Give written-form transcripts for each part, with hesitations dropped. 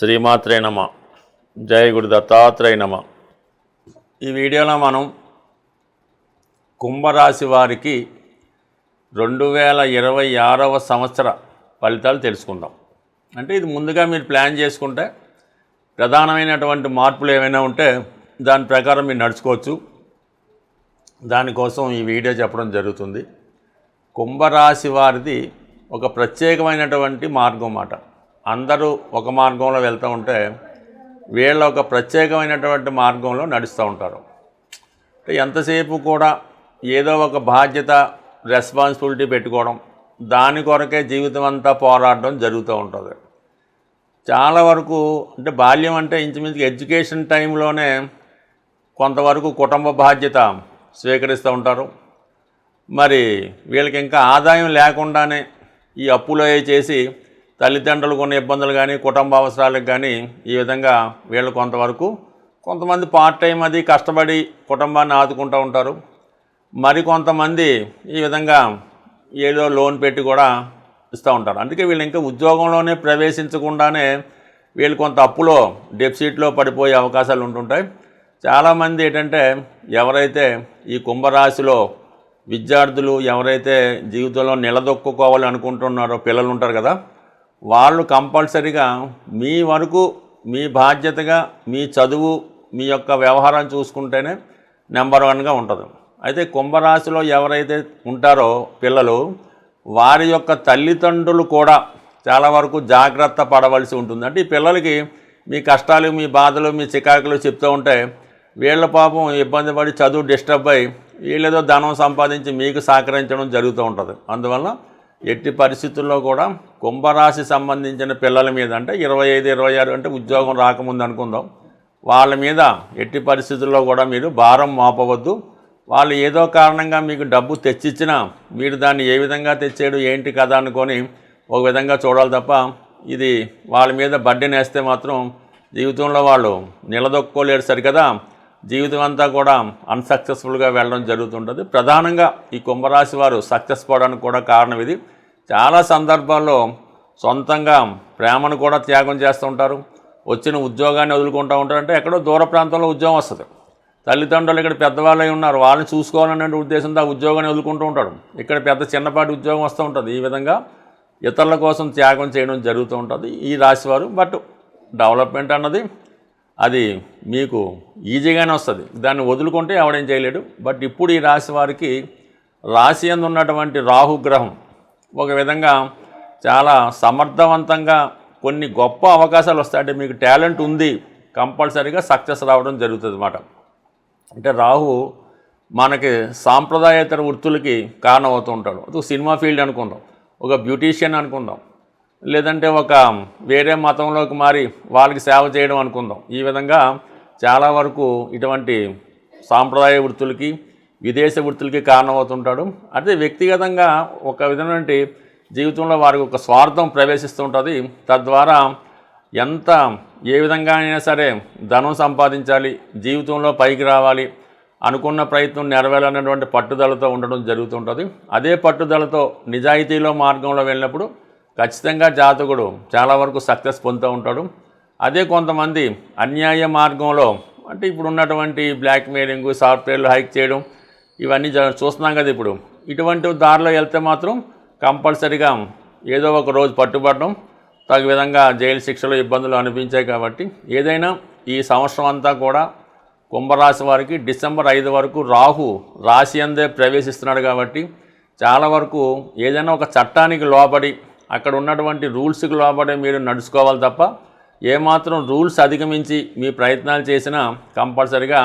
శ్రీమాత్రే నమ. జయ గురు దత్తాత్రేయ నమ. ఈ వీడియోలో మనం కుంభరాశి వారికి 2026వ సంవత్సర ఫలితాలు తెలుసుకుందాం. అంటే ఇది ముందుగా మీరు ప్లాన్ చేసుకుంటే ప్రధానమైనటువంటి మార్పులు ఏమైనా ఉంటే దాని ప్రకారం మీరు నడుచుకోవచ్చు. దానికోసం ఈ వీడియో చెప్పడం జరుగుతుంది. కుంభరాశి వారిది ఒక ప్రత్యేకమైనటువంటి మార్గం అన్నమాట. అందరూ ఒక మార్గంలో వెళ్తూ ఉంటే వీళ్ళ ఒక ప్రత్యేకమైనటువంటి మార్గంలో నడుస్తూ ఉంటారు. ఎంతసేపు కూడా ఏదో ఒక బాధ్యత రెస్పాన్సిబిలిటీ పెట్టుకోవడం, దాని కొరకే జీవితం అంతా పోరాడడం జరుగుతూ ఉంటుంది. చాలా వరకు అంటే బాల్యం అంటే ఇంచుమించుగా ఎడ్యుకేషన్ టైంలోనే కొంతవరకు కుటుంబ బాధ్యత స్వీకరిస్తూ ఉంటారు. మరి వీళ్ళకి ఇంకా ఆదాయం లేకుండానే ఈ అప్పులు చేసి తల్లిదండ్రులు కొన్ని ఇబ్బందులు కానీ కుటుంబ అవసరాలకు కానీ ఈ విధంగా వీళ్ళు కొంతమంది పార్ట్ టైం అది కష్టపడి కుటుంబాన్ని ఆదుకుంటూ ఉంటారు. మరి కొంతమంది ఈ విధంగా ఏదో లోన్ పెట్టి కూడా ఇస్తూ ఉంటారు. అందుకే వీళ్ళు ఇంకా ఉద్యోగంలోనే ప్రవేశించకుండానే వీళ్ళు కొంత అప్పులో డెఫిసిట్లో పడిపోయే అవకాశాలు ఉంటుంటాయి. చాలామంది ఏంటంటే ఎవరైతే ఈ కుంభరాశిలో విద్యార్థులు ఎవరైతే జీవితంలో నిలదొక్కుకోవాలి అనుకుంటున్నారో పిల్లలు ఉంటారు కదా, వాళ్ళు కంపల్సరీగా మీ వరకు మీ బాధ్యతగా మీ చదువు మీ యొక్క వ్యవహారం చూసుకుంటేనే నెంబర్ 1గా ఉంటుంది. అయితే కుంభరాశిలో ఎవరైతే ఉంటారో పిల్లలు, వారి యొక్క తల్లిదండ్రులు కూడా చాలా వరకు జాగ్రత్త పడవలసి ఉంటుంది. అంటే ఈ పిల్లలకి మీ కష్టాలు మీ బాధలు మీ చికాకులు చెప్తూ ఉంటే వీళ్ళ పాపం ఇబ్బంది పడి చదువు డిస్టర్బ్ అయ్యి వీళ్ళేదో ధనం సంపాదించి మీకు సహకరించడం జరుగుతూ ఉంటుంది. అందువల్ల ఎట్టి పరిస్థితుల్లో కూడా కుంభరాశి సంబంధించిన పిల్లల మీద అంటే 25, 26 అంటే ఉద్యోగం రాకముందు అనుకుందాం, వాళ్ళ మీద ఎట్టి పరిస్థితుల్లో కూడా మీరు భారం మోపవద్దు. వాళ్ళు ఏదో కారణంగా మీకు డబ్బు తెచ్చిచ్చినా మీరు దాన్ని ఏ విధంగా తెచ్చాడు ఏంటి కదా అనుకొని ఒక విధంగా చూడాలి తప్ప ఇది వాళ్ళ మీద బడ్డెన్ వేస్తే మాత్రం జీవితంలో వాళ్ళు నిలదొక్కోలేరు సరికదా, జీవితం అంతా కూడా అన్సక్సెస్ఫుల్గా వెళ్ళడం జరుగుతుంటుంది. ప్రధానంగా ఈ కుంభరాశి వారు సక్సెస్ పోవడానికి కూడా కారణం ఇది. చాలా సందర్భాల్లో సొంతంగా ప్రేమను కూడా త్యాగం చేస్తూ ఉంటారు. వచ్చిన ఉద్యోగాన్ని వదులుకుంటూ ఉంటారు. అంటే ఎక్కడో దూర ప్రాంతంలో ఉద్యోగం వస్తుంది, తల్లిదండ్రులు ఇక్కడ పెద్దవాళ్ళు అయి ఉన్నారు, వాళ్ళని చూసుకోవాలనే ఉద్దేశంతో ఆ ఉద్యోగాన్ని వదులుకుంటూ ఉంటాడు. ఇక్కడ పెద్ద చిన్నపాటి ఉద్యోగం వస్తూ ఉంటుంది. ఈ విధంగా ఇతరుల కోసం త్యాగం చేయడం జరుగుతూ ఉంటుంది ఈ రాశివారు. బట్ డెవలప్మెంట్ అన్నది అది మీకు ఈజీగానే వస్తుంది, దాన్ని వదులుకుంటే ఎవడేం చేయలేడు. బట్ ఇప్పుడు ఈ రాశి వారికి రాశి యందు ఉన్నటువంటి రాహుగ్రహం ఒక విధంగా చాలా సమర్థవంతంగా కొన్ని గొప్ప అవకాశాలు వస్తాయి. అంటే మీకు టాలెంట్ ఉంది, కంపల్సరీగా సక్సెస్ రావడం జరుగుతుంది అన్నమాట. అంటే రాహు మనకి సాంప్రదాయేతర వృత్తులకి కారణమవుతూ ఉంటాడు. అది సినిమా ఫీల్డ్ అనుకుందాం, ఒక బ్యూటీషియన్ అనుకుందాం, లేదంటే ఒక వేరే మతంలోకి మారి వాళ్ళకి సేవ చేయడం అనుకుందాం. ఈ విధంగా చాలా వరకు ఇటువంటి సాంప్రదాయ వృత్తులకి విదేశ వృత్తులకి కారణమవుతుంటాడు. అదే వ్యక్తిగతంగా ఒక విధమైన జీవితంలో వారికి ఒక స్వార్థం ప్రవేశిస్తూ ఉంటుంది. తద్వారా ఏ విధంగా అయినా సరే ధనం సంపాదించాలి, జీవితంలో పైకి రావాలి, అనుకున్న ప్రయత్నం నెరవేరాలన్నటువంటి పట్టుదలతో ఉండడం జరుగుతుంటుంది. అదే పట్టుదలతో నిజాయితీలో మార్గంలో వెళ్ళినప్పుడు ఖచ్చితంగా జాతకుడు చాలా వరకు సక్సెస్ పొందుతూ ఉంటాడు. అదే కొంతమంది అన్యాయ మార్గంలో అంటే ఇప్పుడు ఉన్నటువంటి బ్లాక్మెయిలింగ్, సాఫ్ట్వేర్లు హైక్ చేయడం ఇవన్నీ చూస్తున్నాం కదా. ఇప్పుడు ఇటువంటి దారిలో వెళ్తే మాత్రం కంపల్సరీగా ఏదో ఒక రోజు పట్టుబడడం, తగు విధంగా జైలు శిక్షలు ఇబ్బందులు అనిపించాయి. కాబట్టి ఏదైనా ఈ సంవత్సరం అంతా కూడా కుంభరాశి వారికి డిసెంబర్ 5 వరకు రాహు రాశి అందే ప్రవేశిస్తున్నాడు. కాబట్టి చాలా వరకు ఏదైనా ఒక చట్టానికి లోబడి అక్కడ ఉన్నటువంటి రూల్స్కి లోబడి మీరు నడుచుకోవాలి తప్ప ఏమాత్రం రూల్స్ అధిగమించి మీ ప్రయత్నాలు చేసినా కంపల్సరీగా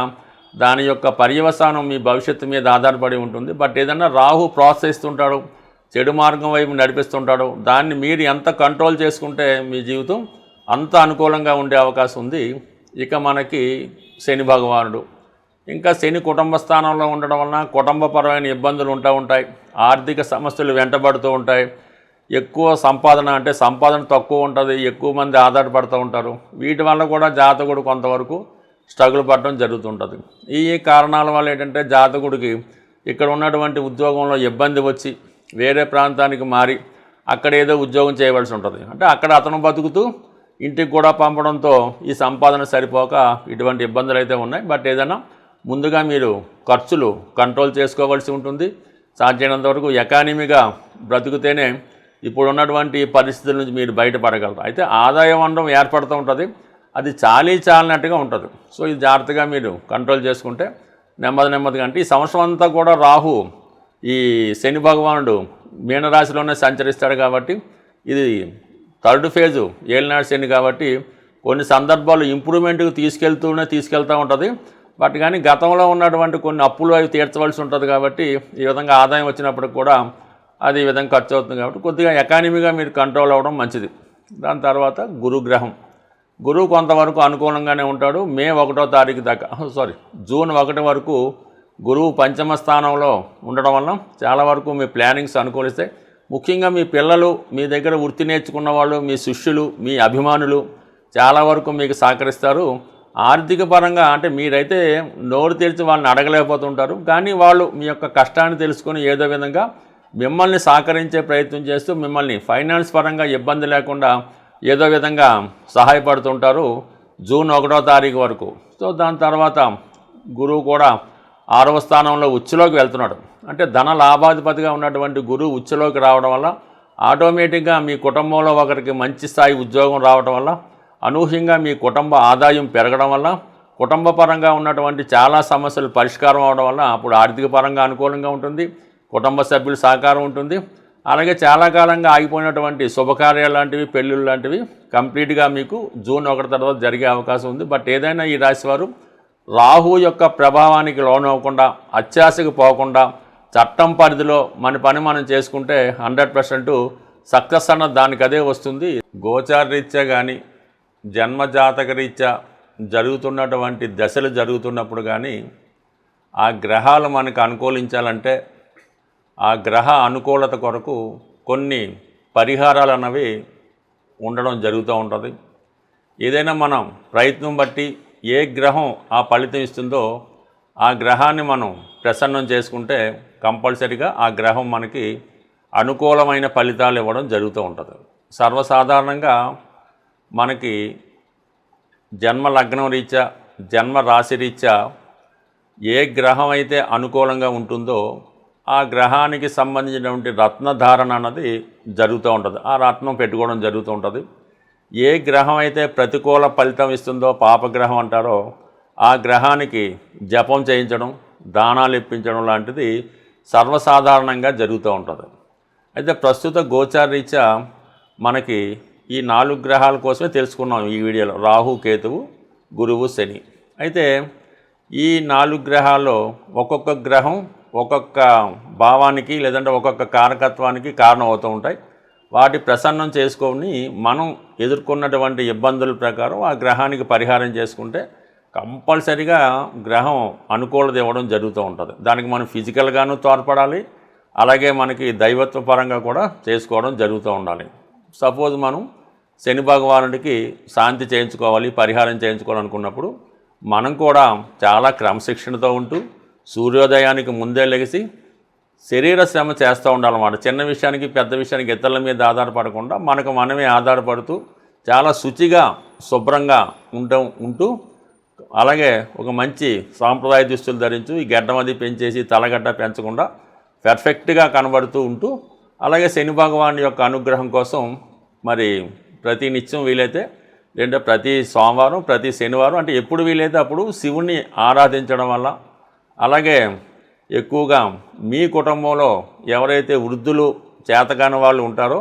దాని యొక్క పర్యవసానం మీ భవిష్యత్తు మీద ఆధారపడి ఉంటుంది. బట్ ఏదన్నా రాహు ప్రోత్సహిస్తుంటాడు, చెడు మార్గం వైపు నడిపిస్తుంటాడు. దాన్ని మీరు ఎంత కంట్రోల్ చేసుకుంటే మీ జీవితం అంత అనుకూలంగా ఉండే అవకాశం ఉంది. ఇక మనకి శని భగవానుడు, ఇంకా శని కుటుంబ స్థానంలో ఉండడం వలన కుటుంబపరమైన ఇబ్బందులు ఉంటాయి, ఆర్థిక సమస్యలు వెంటబడుతూ ఉంటాయి, ఎక్కువ సంపాదన అంటే సంపాదన తక్కువ ఉంటుంది, ఎక్కువ మంది ఆధారపడుతూ ఉంటారు. వీటి వల్ల కూడా జాతకుడు కొంతవరకు స్ట్రగుల్ పడడం జరుగుతుంటుంది. ఈ కారణాల వల్ల ఏంటంటే జాతకుడికి ఇక్కడ ఉన్నటువంటి ఉద్యోగంలో ఇబ్బంది వచ్చి వేరే ప్రాంతానికి మారి అక్కడ ఏదో ఉద్యోగం చేయవలసి ఉంటుంది. అంటే అక్కడ అతను బతుకుతూ ఇంటికి కూడా పంపడంతో ఈ సంపాదన సరిపోక ఇటువంటి ఇబ్బందులు అయితే ఉన్నాయి. బట్ ఏదైనా ముందుగా మీరు ఖర్చులు కంట్రోల్ చేసుకోవాల్సి ఉంటుంది. సాధ్యమైనంత వరకు ఎకానమీగా బ్రతుకుతేనే ఇప్పుడు ఉన్నటువంటి పరిస్థితుల నుంచి మీరు బయటపడగలరు. అయితే ఆదాయ వనరం ఏర్పడుతూ ఉంటుంది, అది చాలినట్టుగా ఉంటుంది. సో ఇది జాగ్రత్తగా మీరు కంట్రోల్ చేసుకుంటే నెమ్మదిగా అంటే ఈ సంవత్సరం అంతా కూడా రాహు ఈ శని భగవానుడు మీనరాశిలోనే సంచరిస్తాడు కాబట్టి ఇది థర్డ్ ఫేజు ఏలినాడు శని కాబట్టి కొన్ని సందర్భాలు ఇంప్రూవ్మెంట్కి తీసుకెళ్తూ ఉంటుంది. బట్ కానీ గతంలో ఉన్నటువంటి కొన్ని అప్పులు అవి తీర్చవలసి ఉంటుంది కాబట్టి ఈ విధంగా ఆదాయం వచ్చినప్పుడు కూడా అది ఈ విధంగా ఖర్చు అవుతుంది కాబట్టి కొద్దిగా ఎకానమీగా మీరు కంట్రోల్ అవ్వడం మంచిది. దాని తర్వాత గురువు కొంతవరకు అనుకూలంగానే ఉంటాడు. మే 1వ తారీఖు దాకా జూన్ 1 వరకు గురువు పంచమ స్థానంలో ఉండడం వల్ల చాలా వరకు మీ ప్లానింగ్స్ అనుకూలిస్తాయి. ముఖ్యంగా మీ పిల్లలు, మీ దగ్గర వృత్తి నేర్చుకున్న వాళ్ళు, మీ శిష్యులు, మీ అభిమానులు చాలా వరకు మీకు సహకరిస్తారు. ఆర్థిక పరంగా అంటే మీరైతే నోరు తెరిచి వాళ్ళని అడగలేకపోతుంటారు, కానీ వాళ్ళు మీ యొక్క కష్టాన్ని తెలుసుకొని ఏదో విధంగా మిమ్మల్ని సహకరించే ప్రయత్నం చేస్తూ మిమ్మల్ని ఫైనాన్స్ పరంగా ఇబ్బంది లేకుండా ఏదో విధంగా సహాయపడుతుంటారు జూన్ 1వ తారీఖు వరకు. సో దాని తర్వాత గురువు కూడా 6వ స్థానంలో ఉచ్చులోకి వెళ్తున్నాడు. అంటే ధన లాభాధిపతిగా ఉన్నటువంటి గురువు ఉచ్చులోకి రావడం వల్ల ఆటోమేటిక్గా మీ కుటుంబంలో ఒకరికి మంచి స్థాయి ఉద్యోగం రావడం వల్ల, అనూహ్యంగా మీ కుటుంబ ఆదాయం పెరగడం వల్ల, కుటుంబ పరంగా ఉన్నటువంటి చాలా సమస్యలు పరిష్కారం అవడం వల్ల అప్పుడు ఆర్థిక పరంగా అనుకూలంగా ఉంటుంది, కుటుంబ సభ్యుల సహకారం ఉంటుంది. అలాగే చాలా కాలంగా ఆగిపోయినటువంటి శుభకార్యాలు లాంటివి, పెళ్ళిళ్ళు లాంటివి కంప్లీట్గా మీకు జూన్ 1 తర్వాత జరిగే అవకాశం ఉంది. బట్ ఏదైనా ఈ రాశివారు రాహు యొక్క ప్రభావానికి లోనవ్వకుండా, అత్యాశకు పోకుండా చట్టం పరిధిలో మన పని మనం చేసుకుంటే 100% సక్సెస్ అన్న దానికి అదే వస్తుంది. గోచార రీత్యా కానీ జన్మజాతక రీత్యా జరుగుతున్నటువంటి దశలు జరుగుతున్నప్పుడు కానీ ఆ గ్రహాలు మనకు అనుకూలించాలంటే ఆ గ్రహ అనుకూలత కొరకు కొన్ని పరిహారాలు అన్నవి ఉండడం జరుగుతూ ఉంటుంది. ఏదైనా మనం ప్రయత్నం బట్టి ఏ గ్రహం ఆ ఫలితం ఇస్తుందో ఆ గ్రహాన్ని మనం ప్రసన్నం చేసుకుంటే కంపల్సరిగా ఆ గ్రహం మనకి అనుకూలమైన ఫలితాలు ఇవ్వడం జరుగుతూ ఉంటుంది. సర్వసాధారణంగా మనకి జన్మ లగ్నం రీత్యా, జన్మ రాశి రీత్యా ఏ గ్రహం అయితే అనుకూలంగా ఉంటుందో ఆ గ్రహానికి సంబంధించినటువంటి రత్నధారణ అన్నది జరుగుతూ ఉంటుంది. ఆ రత్నం పెట్టుకోవడం జరుగుతూ ఉంటుంది. ఏ గ్రహం అయితే ప్రతికూల ఫలితం ఇస్తుందో, పాపగ్రహం అంటారో, ఆ గ్రహానికి జపం చేయించడం, దానాలు ఇప్పించడం లాంటిది సర్వసాధారణంగా జరుగుతూ ఉంటుంది. అయితే ప్రస్తుత గోచార రీత్యా మనకి ఈ 4 గ్రహాల కోసమే తెలుసుకున్నాం ఈ వీడియోలో, రాహు, కేతువు, గురువు, శని. అయితే ఈ 4 గ్రహాల్లో ఒక్కొక్క గ్రహం ఒక్కొక్క భావానికి లేదంటే ఒక్కొక్క కారకత్వానికి కారణం అవుతూ ఉంటాయి. వాటి ప్రసన్నం చేసుకొని మనం ఎదుర్కొన్నటువంటి ఇబ్బందుల ప్రకారం ఆ గ్రహానికి పరిహారం చేసుకుంటే కంపల్సరిగా గ్రహం అనుకూలత ఇవ్వడం జరుగుతూ ఉంటుంది. దానికి మనం ఫిజికల్గాను తోడ్పడాలి, అలాగే మనకి దైవత్వ పరంగా కూడా చేసుకోవడం జరుగుతూ ఉండాలి. సపోజ్ మనం శని భగవానుడికి శాంతి చేయించుకోవాలి, పరిహారం చేయించుకోవాలనుకున్నప్పుడు మనం కూడా చాలా క్రమశిక్షణతో ఉంటూ సూర్యోదయానికి ముందే లెగిసి శరీర శ్రమ చేస్తూ ఉండాలన్నమాట. చిన్న విషయానికి పెద్ద విషయానికి ఇతరుల మీద ఆధారపడకుండా మనకు మనమే ఆధారపడుతూ చాలా శుచిగా శుభ్రంగా ఉంటూ అలాగే ఒక మంచి సాంప్రదాయ దుస్తులు ధరించు, ఈ గడ్డం అది పెంచేసి తలగడ్డ పెంచకుండా పర్ఫెక్ట్గా కనబడుతూ ఉంటూ, అలాగే శని భగవాన్ యొక్క అనుగ్రహం కోసం మరి ప్రతి నిత్యం వీలైతే లేదంటే ప్రతి సోమవారం, ప్రతి శనివారం, అంటే ఎప్పుడు వీలైతే అప్పుడు శివుణ్ణి ఆరాధించడం వల్ల, అలాగే ఎక్కువగా మీ కుటుంబంలో ఎవరైతే వృద్ధులు చేతకాని వాళ్ళు ఉంటారో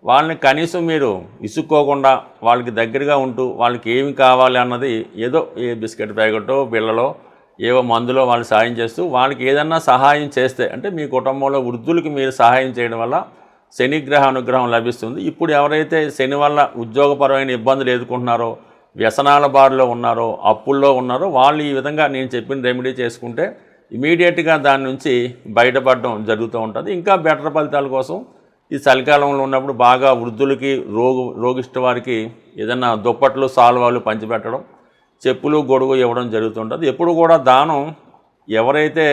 వాళ్ళని కనీసం మీరు విసుక్కోకుండా వాళ్ళకి దగ్గరగా ఉంటూ వాళ్ళకి ఏమి కావాలి అన్నది ఏదో ఏ బిస్కెట్ ప్యాకెటో బిళ్ళలో ఏవో మందులో వాళ్ళు సహాయం చేస్తూ వాళ్ళకి ఏదన్నా సహాయం చేస్తే, అంటే మీ కుటుంబంలో వృద్ధులకి మీరు సహాయం చేయడం వల్ల శనిగ్రహ అనుగ్రహం లభిస్తుంది. ఇప్పుడు ఎవరైతే శని వల్ల ఉద్యోగపరమైన ఇబ్బందులు ఎదుర్కొంటున్నారో, వ్యసనాల బారిలో ఉన్నారో, అప్పుల్లో ఉన్నారో వాళ్ళు ఈ విధంగా నేను చెప్పిన రెమెడీ చేసుకుంటే ఇమీడియట్గా దాని నుంచి బయటపడడం జరుగుతూ ఉంటుంది. ఇంకా బెటర్ ఫలితాల కోసం ఈ చలికాలంలో ఉన్నప్పుడు బాగా వృద్ధులకి, రోగిష్ట వారికి ఏదైనా దుప్పట్లు, సాల్వాలు పంచిపెట్టడం, చెప్పులు, గొడుగు ఇవ్వడం జరుగుతుంటుంది. ఎప్పుడు కూడా దానం ఎవరైతే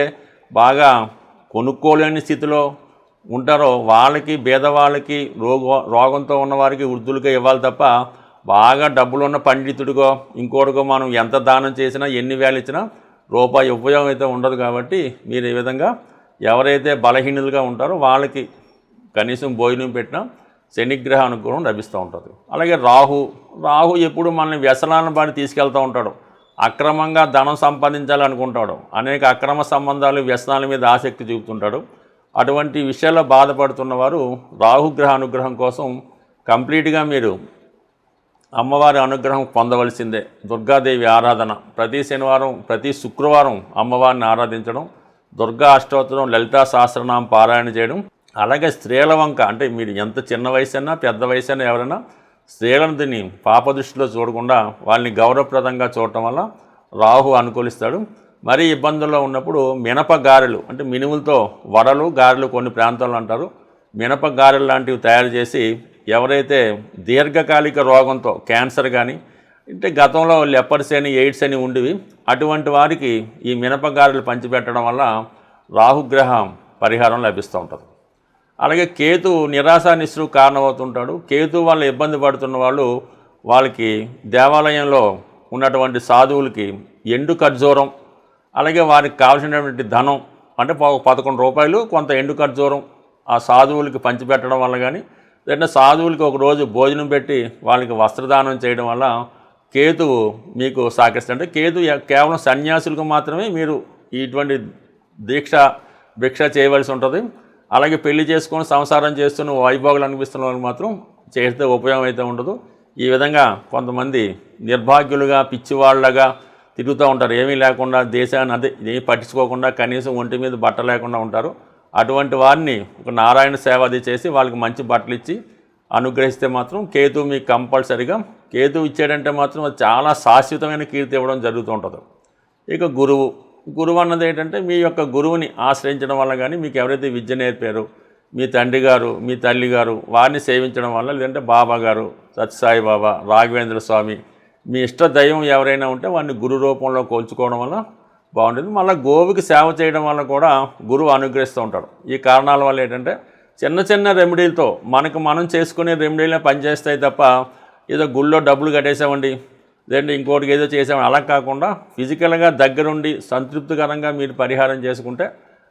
బాగా కొనుక్కోలేని స్థితిలో ఉంటారో వాళ్ళకి, పేదవాళ్ళకి, రోగంతో ఉన్నవారికి, వృద్ధులకే ఇవ్వాలి తప్ప బాగా డబ్బులున్న పండితుడిగో ఇంకోటిగో మనం ఎంత దానం చేసినా ఎన్ని వేలు ఇచ్చినా రూపాయి ఉపయోగం అయితే ఉండదు. కాబట్టి మీరు ఈ విధంగా ఎవరైతే బలహీనులుగా ఉంటారో వాళ్ళకి కనీసం భోజనం పెట్టినా శనిగ్రహ అనుగ్రహం లభిస్తూ ఉంటుంది. అలాగే రాహు ఎప్పుడు మనల్ని వ్యసనాలను బాడి తీసుకెళ్తూ ఉంటాడు. అక్రమంగా ధనం సంపాదించాలనుకుంటాడు. అనేక అక్రమ సంబంధాలు వ్యసనాల మీద ఆసక్తి చూపుతుంటాడు. అటువంటి విషయాల్లో బాధపడుతున్న వారు రాహుగ్రహ అనుగ్రహం కోసం కంప్లీట్గా మీరు అమ్మవారి అనుగ్రహం పొందవలసిందే. దుర్గాదేవి ఆరాధన ప్రతి శనివారం ప్రతి శుక్రవారం అమ్మవారిని ఆరాధించడం, దుర్గా అష్టోత్తరం లలితా సహస్రనామం పారాయణ చేయడం. అలాగే స్త్రీల వంక అంటే మీరు ఎంత చిన్న వయసైనా పెద్ద వయసైనా ఎవరైనా స్త్రీలను దీన్ని పాపదృష్టిలో చూడకుండా వాళ్ళని గౌరవప్రదంగా చూడటం వల్ల రాహు అనుకూలిస్తాడు. మరీ ఇబ్బందుల్లో ఉన్నప్పుడు మినప గారెలు అంటే మినుములతో వడలు గారెలు కొన్ని ప్రాంతాల్లో అంటారు, మినప గారెలు లాంటివి తయారు చేసి ఎవరైతే దీర్ఘకాలిక రోగంతో క్యాన్సర్ కానీ అంటే గతంలో లెపర్స్ అని ఎయిడ్స్ అని ఉండేవి అటువంటి వారికి ఈ మినప గారెలు పంచిపెట్టడం వల్ల రాహుగ్రహం పరిహారం లభిస్తూ ఉంటుంది. అలాగే కేతు నిరాశ నిస్సు కారణమవుతుంటాడు. కేతు వల్ల ఇబ్బంది పడుతున్న వాళ్ళు వాళ్ళకి దేవాలయంలో ఉన్నటువంటి సాధువులకి ఎండు ఖర్జూరం అలాగే వారికి కావాల్సినటువంటి ధనం అంటే 11 రూపాయలు కొంత ఎండు ఖర్జూరం ఆ సాధువులకి పంచిపెట్టడం వల్ల కానీ లేదంటే సాధువులకి ఒకరోజు భోజనం పెట్టి వాళ్ళకి వస్త్రదానం చేయడం వల్ల కేతువు మీకు సహకరిస్తుంది. అంటే కేతు కేవలం సన్యాసులకు మాత్రమే మీరు ఇటువంటి భిక్ష చేయవలసి ఉంటుంది. అలాగే పెళ్లి చేసుకొని సంసారం చేస్తున్న వైభోగులు అనిపిస్తున్న వాళ్ళకి మాత్రం చేస్తే ఉపయోగం అయితే ఉండదు. ఈ విధంగా కొంతమంది నిర్భాగ్యులుగా పిచ్చివాళ్ళగా తిరుగుతూ ఉంటారు. ఏమీ లేకుండా దేశాన్ని ఏమీ పట్టించుకోకుండా కనీసం ఒంటి మీద బట్ట లేకుండా ఉంటారు. అటువంటి వారిని ఒక నారాయణ సేవ అది చేసి వాళ్ళకి మంచి బట్టలు ఇచ్చి అనుగ్రహిస్తే మాత్రం కేతు మీకు కంపల్సరిగా కేతు ఇచ్చాడంటే మాత్రం అది చాలా శాశ్వతమైన కీర్తి ఇవ్వడం జరుగుతూ ఉంటుంది. ఇక గురువు అన్నది ఏంటంటే మీ యొక్క గురువుని ఆశ్రయించడం వల్ల కానీ మీకు ఎవరైతే విద్య నేర్పారో మీ తండ్రి గారు మీ తల్లి గారు వారిని సేవించడం వల్ల లేదంటే బాబా గారు సత్యసాయి బాబా రాఘవేంద్ర స్వామి మీ ఇష్ట దైవం ఎవరైనా ఉంటే వాడిని గురు రూపంలో కోల్చుకోవడం వల్ల బాగుంటుంది. మళ్ళీ గోవుకి సేవ చేయడం వల్ల కూడా గురువు అనుగ్రహిస్తూ ఉంటాడు. ఈ కారణాల వల్ల ఏంటంటే చిన్న చిన్న రెమెడీలతో మనం చేసుకునే రెమెడీలే పనిచేస్తాయి తప్ప ఏదో గుళ్ళో డబ్బులు కట్టేసామండి లేదంటే ఇంకోటికి ఏదో చేసామని అలా కాకుండా ఫిజికల్గా దగ్గరుండి సంతృప్తికరంగా మీరు పరిహారం చేసుకుంటే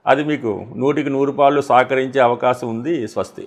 అది మీకు 100కి 100 పాళ్ళు సహకరించే అవకాశం ఉంది. స్వస్తి.